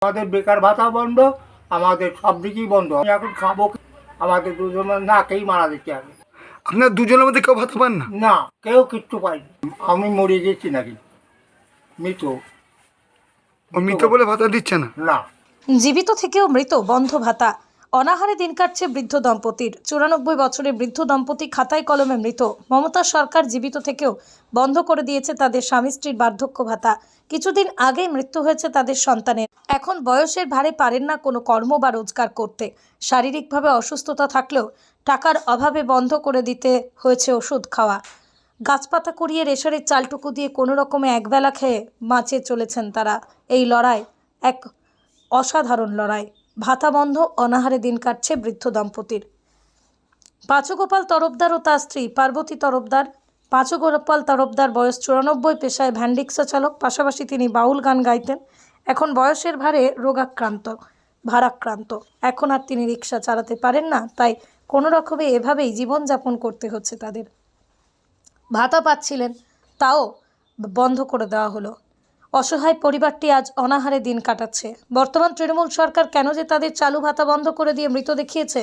আমাদের বেকার ভাতা বন্ধ, আমাদের সব দিকেই বন্ধ। আমি এখন খাবো কি? আমাদের দুজনের না খেয়েই মারা যেতে হবে। আপনার দুজনের মধ্যে কেউ ভাতা পান না? না, কেউ কিচ্ছু পাইনি। আমি মরে গেছি নাকি মৃত? ও মৃত বলে ভাতা দিচ্ছে না? না। জীবিত থেকেও মৃত বন্ধ ভাতা, অনাহারে দিন কাটছে বৃদ্ধ দম্পতির। 94 বছরের বৃদ্ধ দম্পতি খাতায় কলমে মৃত। মমতা সরকার জীবিত থেকেও বন্ধ করে দিয়েছে তাদের স্বামী স্ত্রীর বার্ধক্য ভাতা। কিছুদিন আগেই মৃত্যু হয়েছে তাদের সন্তানের। এখন বয়সের ভারে পারেন না কোনো কর্ম বা রোজগার করতে। শারীরিকভাবে অসুস্থতা থাকলেও টাকার অভাবে বন্ধ করে দিতে হয়েছে ওষুধ খাওয়া। গাছপাতা কুড়িয়ে রেশনের চালটুকু দিয়ে কোনো রকমে একবেলা খেয়ে বাঁচিয়ে চলেছেন তারা। এই লড়াই এক অসাধারণ লড়াই। ভাতা বন্ধ, অনাহারে দিন কাটছে বৃদ্ধ দম্পতির। পাঁচুগোপাল তরফদার ও তার স্ত্রী পার্বতী তরফদার। পাঁচুগোপাল তরফদার বয়স 94, পেশায় ভ্যান রিক্সা চালক, পাশাপাশি তিনি বাউল গান গাইতেন। এখন বয়সের ভারে ভারাক্রান্ত। এখন আর তিনি রিক্সা চালাতে পারেন না, তাই কোনো রকমে এভাবেই জীবনযাপন করতে হচ্ছে তাদের। ভাতা পাচ্ছিলেন, তাও বন্ধ করে দেওয়া হলো। অসহায় পরিবারটি আজ অনাহারে দিন কাটাচ্ছে। বর্তমান তৃণমূল সরকার কেন যে তাদের চালু ভাতা বন্ধ করে দিয়ে মৃত দেখিয়েছে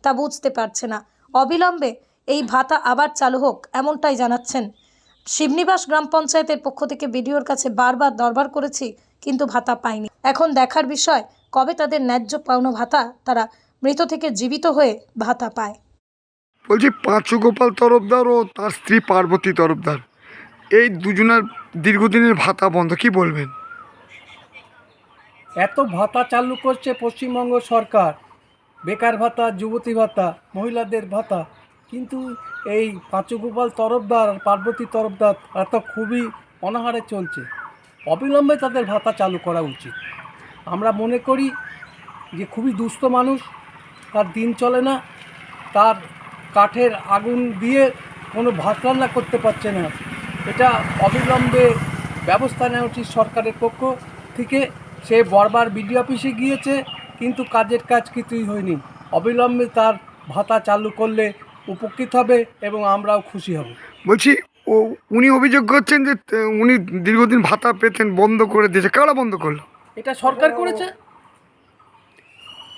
তা বুঝতে পারছে না। অবিলম্বে এই ভাতা আবার চালু হোক, এমনটাই জানাচ্ছেন। শিবনিবাস গ্রাম পঞ্চায়েতের পক্ষ থেকে বিডিওর কাছে বারবার দরবার করেছি, কিন্তু ভাতা পাইনি। এখন দেখার বিষয় কবে তাদের ন্যায্য পাওনা ভাতা তারা মৃত থেকে জীবিত হয়ে ভাতা পায়। বলছি, পাঁচুগোপাল তরফদার ও তার স্ত্রী পার্বতী তরফদার, এই দুজনের দীর্ঘদিনের ভাতা বন্ধ, কি বলবেন? এত ভাতা চালু করছে পশ্চিমবঙ্গ সরকার, বেকার ভাতা, যুবতী ভাতা, মহিলাদের ভাতা, কিন্তু এই পাঁচুগোপাল তরফদার আর পার্বতী তরফদার তারা তো খুবই অনাহারে চলছে। অবিলম্বে তাদের ভাতা চালু করা উচিত। আমরা মনে করি যে খুবই দুস্থ মানুষ, তার দিন চলে না, তার কাঠের আগুন দিয়ে কোনো ভাত রান্না করতে পারছে না। এটা অবিলম্বে ব্যবস্থা নেওয়া উচিত সরকারের পক্ষ থেকে। সে বারবার বিডিও অফিসে গিয়েছে, কিন্তু কাজের কাজ কিছুই হয়নি। অবিলম্বে তার ভাতা চালু করলে উপকৃত হবে এবং আমরাও খুশি হব। বলছি, উনি অভিযোগ করছেন যে উনি দীর্ঘদিন ভাতা পেতেন, বন্ধ করে দিয়েছে। কারা বন্ধ করলো? এটা সরকার করেছে।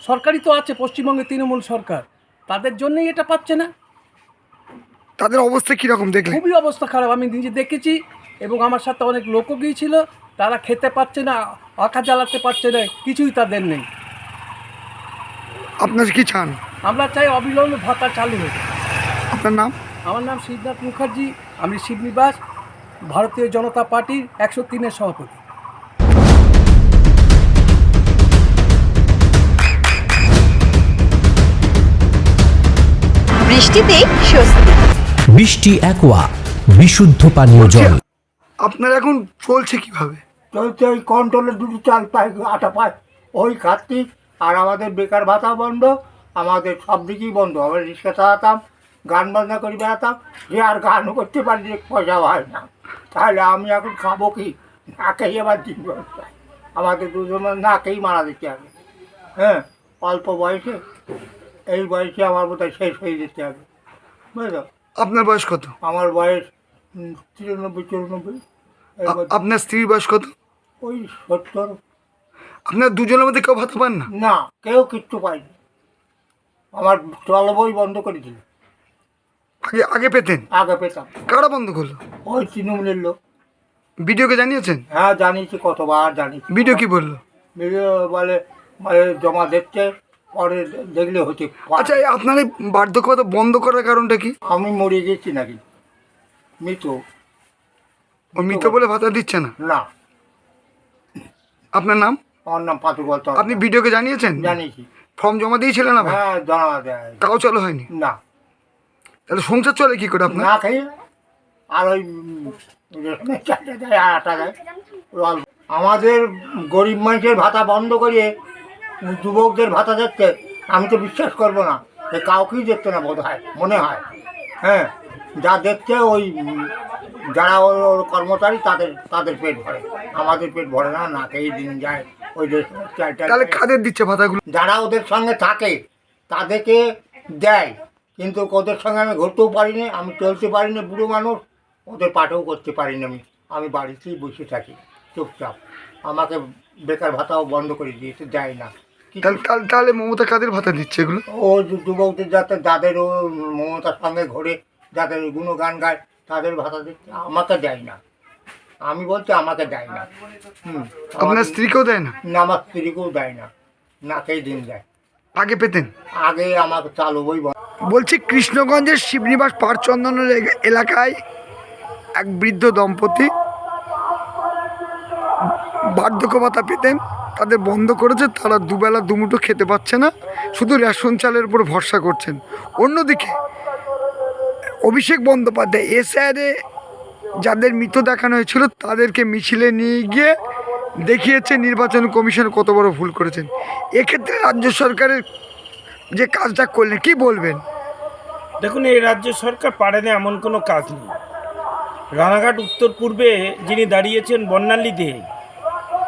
সরকারই তো আছে পশ্চিমবঙ্গে, তৃণমূল সরকার, তাদের জন্যই এটা পাচ্ছে না। তাদের অবস্থা কীরকম দেখলেন? খুবই অবস্থা খারাপ, আমি নিজে দেখেছি এবং আমার সাথে অনেক লোকও গিয়েছিল। তারা খেতে পাচ্ছে না, আঁকা জ্বালাতে পারছে না, কিছুই তাদের নেই। আপনার কি চান? আমরা চাই অবিলম্বে ভাতা চালু হোক। আপনার নাম? আমার নাম সিদ্ধার্থ মুখার্জি, আমি শিবনিবাস ভারতীয় জনতা পার্টির 103-এর সভাপতি। বৃষ্টিতেই স্বস্তি। বৃষ্টি অ্যাকোয়া, বিশুদ্ধ পানীয় জল। আপনার এখন চলছে কিভাবে? চলছে ওই কন্ট্রোলে দুটো চাল পাই, আটা পাই, ওই খাচ্ছি। আর আমাদের বেকার ভাতা বন্ধ, আমাদের সব দিকেই বন্ধ। আমরা রিক্সা চালাতাম, গান বাজনা করে বেড়াতাম, যে আর গানও করতে পারি যে পয়সা হয় না। তাহলে আমি এখন খাবো কি? না খেয়ে আবার দিন ব্যবস্থা। আমাদের দুজনের না খেয়েই মারা যেতে হবে। হ্যাঁ, অল্প বয়সে, এই বয়সে আমার বোধহয় শেষ হয়ে যেতে হবে, বুঝলো? আপনার বয়স কত? আমার বয়স 93-94। আপনার স্ত্রীর বয়স কত? ওই 70। আপনার দুজনের মধ্যে কেউ ভাতা পান না? না, কেউ কিচ্ছু পাইনি। আমার চলবই বন্ধ করে দিল। আগে আগে পেতেন? আগে পেতাম। কারা বন্ধ করলো? ওই তৃণমূলের লোক। ভিডিওকে জানিয়েছেন? হ্যাঁ, জানিয়েছি, কতবার জানিয়েছি। ভিডিও কি বললো? ভিডিও বলে জমা দিচ্ছে, পরে দেখলে হচ্ছে। আচ্ছা, আপনার এই বার্ধক্য ভাতা বন্ধ করার কারণটা কি? আমি মরে গেছি নাকি মৃত? ও মৃত বলে ভাতা দিচ্ছে না? না। আপনার নাম? আমার নাম পাঁচুগোপাল তরফদার। আপনি ভিডিওকে জানিয়েছেন? জানিয়েছি। ফর্ম জমা দিয়েছিলেন আবার? হ্যাঁ, জানা দেয়। তাও চালু হয়নি? না। তাহলে সংসার চলে কি করে আপনার? না খেয়ে আর ওই রেশনের চালটা দেয় আর আটা দেয়, ওই অল্প। আমাদের গরিব মানুষের ভাতা বন্ধ করিয়ে যুবকদের ভাতা দেখতে, আমি তো বিশ্বাস করবো না, এ কাউকেই দেখতে না বোধ হয়, মনে হয়। হ্যাঁ, যা দেখছে ওই যারা ওর কর্মচারী তাদের পেট ভরে, আমাদের পেট ভরে না, না খেয়ে দিন যায়। ওই রেশনের চালটা তাহলে কাদের দিচ্ছে ভাতাগুলো? যারা ওদের সঙ্গে থাকে তাদেরকে দেয়, কিন্তু ওদের সঙ্গে আমি ঘুরতেও পারি না, আমি চলতে পারি না, বুড়ো মানুষ, ওদের পাঠও করতে পারি না। আমি বাড়িতেই বসে থাকি চুপচাপ। আমাকে বেকার ভাতাও বন্ধ করে দিয়েছে, দেয় না। তাহলে মমতা কাদের ভাতা দিচ্ছে এগুলো? ও যুবকদের যাদের ও মমতার সঙ্গে ঘোরে, যাদের গুণগান গায়, তাদের ভাতা দিচ্ছে, আমাকে দেয় না। আমি বলছি আমাকে দেয় না। আপনার স্ত্রীকেও দেয় না? না, আমার স্ত্রীকেও দেয় না, নাকেই দিন দেয়। আগে পেতেন? আগে আমাকে চালু বই। বলছি কৃষ্ণগঞ্জের শিবনিবাস পারচন্দনের এলাকায় এক বৃদ্ধ দম্পতি বার্ধক্য ভাতা পেতেন, তাদের বন্ধ করেছে। তারা দুবেলা দুমুঠো খেতে পাচ্ছে না, শুধু রেশন চালের উপর ভরসা করছেন। অন্যদিকে অভিষেক বন্দ্যোপাধ্যায় এসআইআরে যাদের মৃত দেখানো হয়েছিল তাদেরকে মিছিলে নিয়ে গিয়ে দেখিয়েছে নির্বাচন কমিশন কত বড় ভুল করেছেন। এক্ষেত্রে রাজ্য সরকারের যে কাজটা করলেন, কি বলবেন? দেখুন, এই রাজ্য সরকার পারে না এমন কোনো কাজ নেই। রানাঘাট উত্তর পূর্বে যিনি দাঁড়িয়েছেন বর্ণালীতে,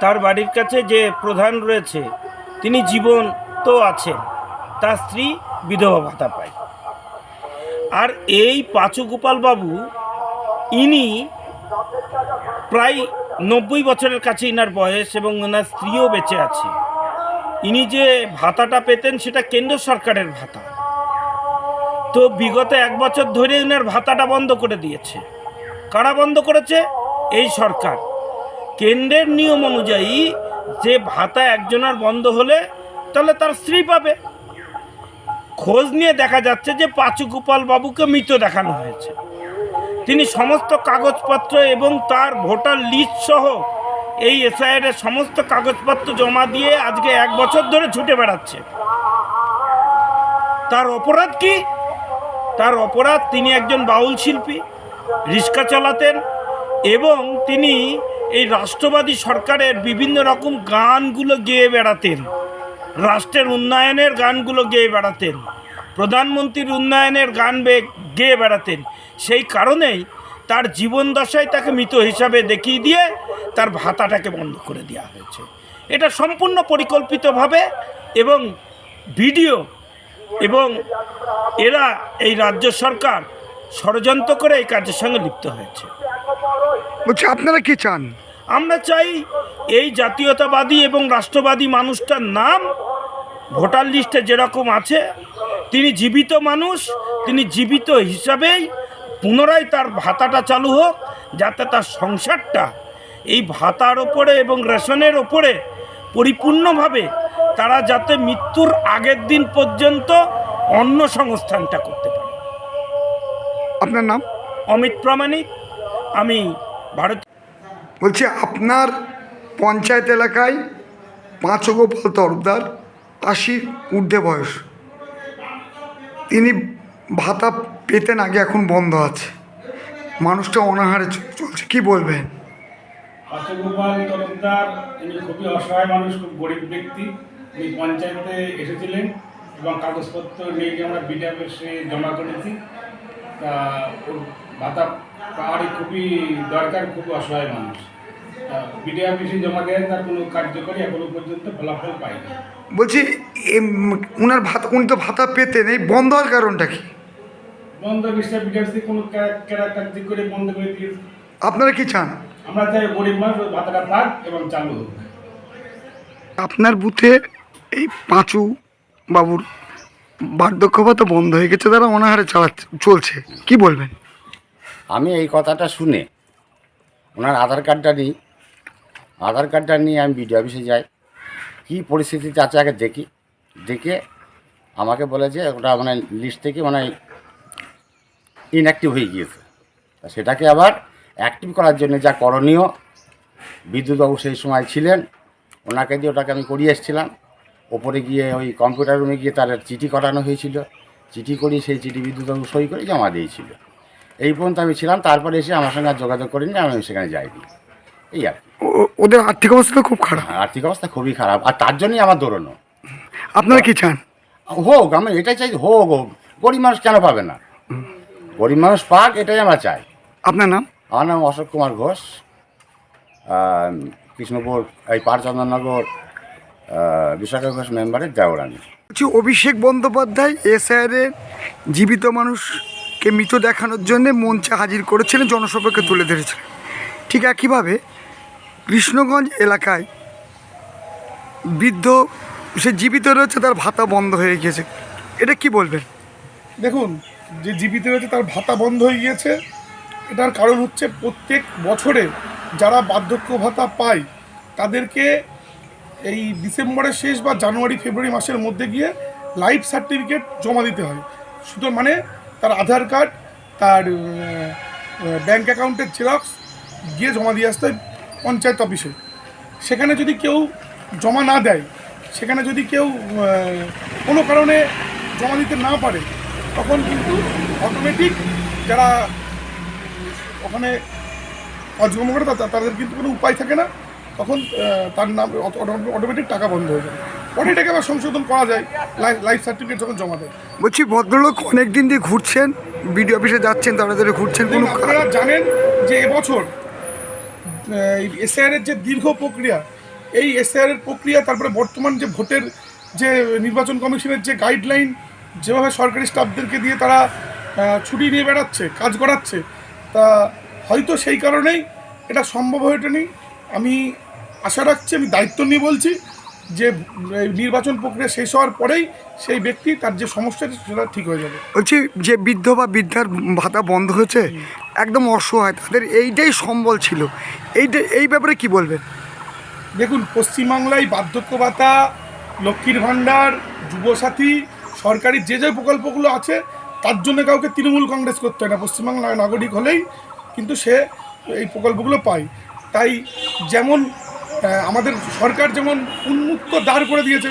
তার বাড়ির কাছে যে প্রধান রয়েছে তিনি জীবন্ত আছেন, তার স্ত্রী বিধবা ভাতা পায়। আর এই পাঁচু গোপাল বাবু, ইনি প্রায় 90 বছরের কাছে ইনার বয়স, এবং ওনার স্ত্রীও বেঁচে আছে। ইনি যে ভাতাটা পেতেন সেটা কেন্দ্র সরকারের ভাতা। তো বিগত 1 বছর ধরে এনার ভাতাটা বন্ধ করে দিয়েছে। কারা বন্ধ করেছে? এই সরকার। কেন্দ্রের নিয়ম অনুযায়ী যে ভাতা একজনের বন্ধ হলে তাহলে তার স্ত্রী পাবে। খোঁজ নিয়ে দেখা যাচ্ছে যে পাঁচু গোপাল বাবুকে মৃত দেখানো হয়েছে। তিনি সমস্ত কাগজপত্র এবং তার ভোটার লিস্ট সহ এই এসআইআরের সমস্ত কাগজপত্র জমা দিয়ে আজকে 1 বছর ধরে ছুটে বেড়াচ্ছে। তার অপরাধ কি? তার অপরাধ, তিনি একজন বাউল শিল্পী, রিক্সা চালাতেন এবং তিনি এই রাষ্ট্রবাদী সরকারের বিভিন্ন রকম গানগুলো গেয়ে বেড়াতেন, রাষ্ট্রের উন্নয়নের গানগুলো গেয়ে বেড়াতেন, প্রধানমন্ত্রীর উন্নয়নের গান গেয়ে বেড়াতেন। সেই কারণেই তার জীবন দশায় তাকে মৃত হিসাবে দেখিয়ে দিয়ে তার ভাতাটাকে বন্ধ করে দেওয়া হয়েছে। এটা সম্পূর্ণ পরিকল্পিতভাবে এবং ভিডিও, এবং এরা এই রাজ্য সরকার ষড়যন্ত্র করে এই কাজের সঙ্গে লিপ্ত হয়েছে। বলছি আপনারা কি চান? আমরা চাই এই জাতীয়তাবাদী এবং রাষ্ট্রবাদী মানুষটার নাম ভোটার লিস্টে যেরকম আছে, তিনি জীবিত মানুষ, তিনি জীবিত হিসাবেই পুনরায় তার ভাতাটা চালু হোক, যাতে তার সংসারটা এই ভাতার ওপরে এবং রেশনের ওপরে পরিপূর্ণভাবে তারা যাতে মৃত্যুর আগের দিন পর্যন্ত অন্ন সংস্থানটা করতে পারে। আপনার নাম? অমিত প্রামাণিক, আমি ভারত। বলছি আপনার পঞ্চায়েত এলাকায় পাঁচু গোপাল তরফদার 80 ঊর্ধ্বে বয়স, তিনি ভাতা পেতেন আগে, এখন বন্ধ আছে, মানুষটা অনাহারে চলছে, কি বলবেন? পাঁচু গোপাল তরফদার তিনি খুবই অসহায় মানুষ, খুব গরিব ব্যক্তি। উনি পঞ্চায়েতে এসেছিলেন এবং কাগজপত্র নিয়ে গিয়ে আমরা বিডিও অফিসে জমা করেছি। তা ওর ভাতা পাওয়ারই খুবই দরকার, খুবই অসহায় মানুষ। বিডিও অফিসে জমা দেয়, তার কোনো কার্যকরী এখনো পর্যন্ত ফলাফল পায়নি। বলছি উনার ভাতা, উনি তো ভাতা পেতেন, এই বন্ধ হওয়ার কারণটা কি? বন্ধ নিশ্চয় বিডিও অফিসে কোনো কার্যকরী করে বন্ধ করে দিয়েছে। আপনারা কি চান? আমরা চাই গরিব মানুষ ওই ভাতাটা পাক এবং চালু হোক। আপনার বুথে এই পাঁচু বাবুর বার্ধক্য ভাতা বন্ধ হয়ে গেছে, তারা অনাহারে চলছে, কি বলবেন? আমি এই কথাটা শুনে ওনার আধার কার্ডটা নিয়ে আমি বিডিও অফিসে যাই, কী পরিস্থিতিতে আছে আগে দেখে আমাকে বলে যে ওটা মানে লিস্ট থেকে মানে ইনঅ্যাক্টিভ হয়ে গিয়েছে। তা সেটাকে আবার অ্যাক্টিভ করার জন্য যা করণীয়, বিদ্যুৎবাবু সেই সময় ছিলেন, ওনাকে দিয়ে ওটাকে আমি করিয়ে এসেছিলাম। ওপরে গিয়ে ওই কম্পিউটার রুমে গিয়ে তার চিঠি করানো হয়েছিল, চিঠি করি সেই চিঠি বিদ্যুৎবাবু সই করে জমা দিয়েছিল। এই পর্যন্ত আমি ছিলাম, তারপরে এসে আমার সঙ্গে আর যোগাযোগ করিনি, আমি সেখানে যাইনি। এই আর কি। ওদের আর্থিক অবস্থা খুব খারাপ। আর্থিক অবস্থা খুবই খারাপ, আর তার জন্যই আমার দৌড়ানো। আপনারা কি চান? হোক, আমি এটাই চাই, হোক। গরিব মানুষ কেন পাবে না? গরিব মানুষ পাক, এটাই আমরা চাই। আপনার নাম? আমার নাম অশোক কুমার ঘোষ, কৃষ্ণপুর এই পারচন্দননগর বিশাখা ঘোষ মেম্বারের দেওরানি। বলছি অভিষেক বন্দ্যোপাধ্যায় এসআইআরের জীবিত মানুষকে মৃত দেখানোর জন্য মঞ্চে হাজির করেছিলেন, জনসভাকে তুলে ধরেছিলেন। ঠিক একইভাবে কৃষ্ণগঞ্জ এলাকায় বৃদ্ধ সে জীবিত রয়েছে, তার ভাতা বন্ধ হয়ে গিয়েছে, এটা কি বলবেন? দেখুন, যে জীবিত রয়েছে তার ভাতা বন্ধ হয়ে গিয়েছে, এটার কারণ হচ্ছে প্রত্যেক বছরে যারা বার্ধক্য ভাতা পায় তাদেরকে এই ডিসেম্বরের শেষ বা জানুয়ারি ফেব্রুয়ারি মাসের মধ্যে গিয়ে লাইফ সার্টিফিকেট জমা দিতে হয়। শুধু মানে তার আধার কার্ড, তার ব্যাঙ্ক অ্যাকাউন্টের জেরক্স গিয়ে জমা দিয়ে আসতে হয় পঞ্চায়েত অফিসে। সেখানে যদি কেউ জমা না দেয়, সেখানে যদি কেউ কোনো কারণে জমা দিতে না পারে, তখন কিন্তু অটোমেটিক যারা ওখানে কাজকর্ম করে তাদের কিন্তু কোনো উপায় থাকে না, তখন তার নাম অটোমেটিক টাকা বন্ধ হয়ে যায়। পরে এটাকে আবার সংশোধন করা যায় লাইফ সার্টিফিকেট যখন জমা দেয়। বলছি, ভদ্রলোক অনেক দিন দিয়ে ঘুরছেন, বিডিও অফিসে যাচ্ছেন, তারা ধরে ঘুরছেন, কোনো আপনারা জানেন যে এবছর এসআইআরের যে দীর্ঘ প্রক্রিয়া, এই এসআইআরের প্রক্রিয়া, তারপরে বর্তমান যে ভোটের যে নির্বাচন কমিশনের যে গাইডলাইন, যেভাবে সরকারি স্টাফদেরকে দিয়ে তারা ছুটি নিয়ে বেড়াচ্ছে, কাজ করাচ্ছে, তা হয়তো সেই কারণেই এটা সম্ভব হয়ে ওঠেনি। আমি আশা রাখছি, আমি দায়িত্ব নিয়ে বলছি যে নির্বাচন প্রক্রিয়া শেষ হওয়ার পরেই সেই ব্যক্তি তার যে সমস্যা সেটা ঠিক হয়ে যাবে। বলছি, যে বৃদ্ধ বা বৃদ্ধার ভাতা বন্ধ হয়েছে, একদম অসহায়, তাদের এইটাই সম্বল ছিল, এই ব্যাপারে কি বলবেন? দেখুন, পশ্চিমবাংলায় বার্ধক্য ভাতা, লক্ষ্মীর ভাণ্ডার, যুবসাথী, সরকারি যে যে প্রকল্পগুলো আছে, তার জন্য কাউকে তৃণমূল কংগ্রেস করতে হয় না। পশ্চিমবাংলার নাগরিক হলেই কিন্তু সে এই প্রকল্পগুলো পায়। তাই যেমন আমাদের সরকার যেমন উন্মুক্ত দ্বার করে দিয়েছে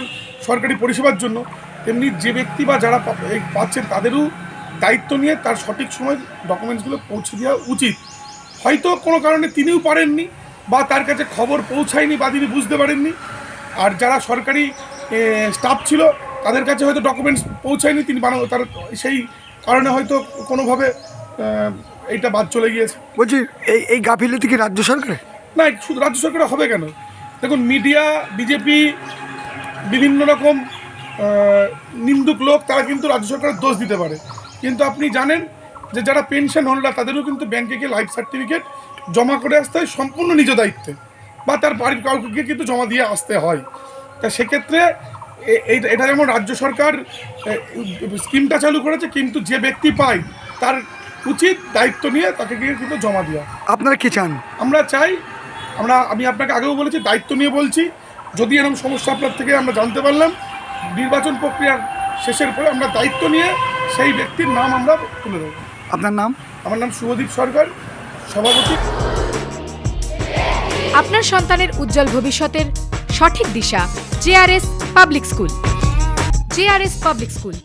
সরকারি পরিষেবার জন্য, তেমনি যে ব্যক্তি বা যারা পাচ্ছেন তাদেরও দায়িত্ব নিয়ে তার সঠিক সময় ডকুমেন্টসগুলো পৌঁছে দেওয়া উচিত। হয়তো কোনো কারণে তিনিও পারেননি, বা তার কাছে খবর পৌঁছায়নি, বা তিনি বুঝতে পারেননি। আর যারা সরকারি স্টাফ ছিল তাদের কাছে হয়তো ডকুমেন্টস পৌঁছায়নি, তিনি তার সেই কারণে হয়তো কোনোভাবে এইটা বাদ চলে গিয়েছে। বলছি, এই গাফিলতি কি রাজ্য সরকারের? না, শুধু রাজ্য সরকারে হবে কেন? দেখুন, মিডিয়া, বিজেপি, বিভিন্ন রকম নিন্দুক লোক, তারা কিন্তু রাজ্য সরকারের দোষ দিতে পারে। কিন্তু আপনি জানেন যে যারা পেনশন হোল্ডার, তাদেরও কিন্তু ব্যাংকে গিয়ে লাইফ সার্টিফিকেট জমা করে আসতে হয় সম্পূর্ণ নিজ দায়িত্বে, বা তার বাড়ির কাউকে গিয়ে কিন্তু জমা দিয়ে আসতে হয়। তা সেক্ষেত্রে এটা যেমন রাজ্য সরকার স্কিমটা চালু করেছে, কিন্তু যে ব্যক্তি পায় তার উচিত দায়িত্ব নিয়ে তাকে গিয়ে কিন্তু জমা দেওয়া। আপনারা কি চান? আমরা চাই, আমি আপনাকে আগেও বলেছি, দায়িত্ব নিয়ে বলছি, যদি এরকম সমস্যা আপনার থেকে আমরা জানতে পারলাম, নির্বাচন প্রক্রিয়ার শেষের পরে আমরা দায়িত্ব নিয়ে সেই ব্যক্তির নাম আমরা তুলে দেবো। আপনার নাম? আমার নাম শুভদীপ সরকার, সভাপতি। আপনার সন্তানের উজ্জ্বল ভবিষ্যতের সঠিক দিশা JRS public school. JRS public school,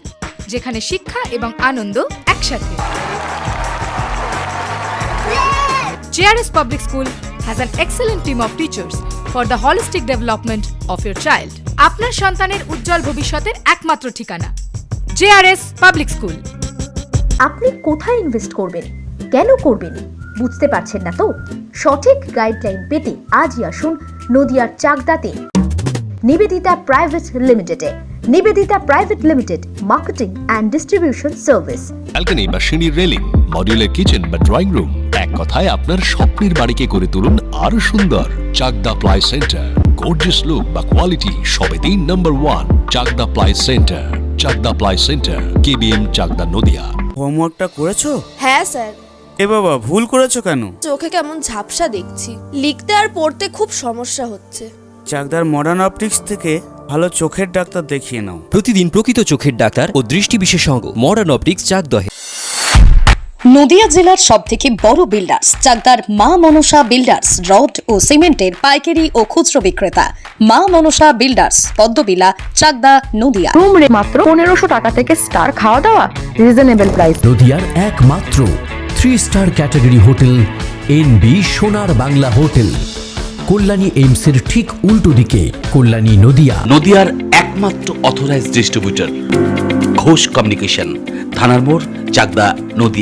যেখানে শিক্ষা এবং আনন্দ একসাথে। JRS public school has an excellent team of teachers for the holistic development of your child. আপনার সন্তানের উজ্জ্বল ভবিষ্যতের একমাত্র ঠিকানা জেআরএস পাবলিক স্কুল। আপনি কোথায় ইনভেস্ট করবেন, কেন করবেন, বুঝতে পারছেন না তো? সঠিক গাইডলাইন পেতে আজই আসুন নদিয়ার চাকদাতে নিবেদিতা প্রাইভেট লিমিটেডে। Nivedita private limited, marketing and distribution service. Balcony বা সিঁড়ির রেলিং, মডিউলার কিচেন বা ড্রয়িং রুম, এক কথায় আপনার স্বপ্নের বাড়িকে করে তুলুন আরো সুন্দর। Chakdah ply centre, gorgeous look বা কোয়ালিটি সবে 3 number 1 Chakdah ply centre. Chakdah ply centre, KBM, Chakdah, Nadia. হোমওয়ার্কটা করেছো? হ্যাঁ স্যার। এ বাবা, ভুল করেছো কেন? চোখে কেমন ঝাপসা দেখছি, লিখতে আর পড়তে খুব সমস্যা হচ্ছে। চাকদার মডার্ন অপটিক্স থেকে ভালো চোখের ডাক্তার দেখিয়ে নাও। প্রতিদিন প্রকৃত চোখের ডাক্তার ও দৃষ্টি বিশেষজ্ঞ মডার্ন অপটিক্স, চাকদহে। নদিয়া জেলার সবথেকে বড় বিল্ডার্স চাকদার মা মনসা বিল্ডার্স, রড ও সিমেন্টের পাইকারি ও খুচরো বিক্রেতা। মা মনসা বিল্ডার্স, পদ্মবিলা, চাকদা, নদিয়া। রুম রে মাত্র 1500 টাকা থেকে স্টার খাওয়া দাওয়া, রিজনেবল প্রাইস। নদিয়ার একমাত্র 3 স্টার ক্যাটাগরি হোটেল এনবি সোনার বাংলা হোটেল, কল্যাণী এইমসের ঠিক উল্টো দিকে, কল্যাণী, নদিয়া। নদিয়ার একমাত্র অথরাইজড ডিস্ট্রিবিউটর ঘোষ কমিউনিকেশন, থানার মোড়, চাকদা, নদিয়া।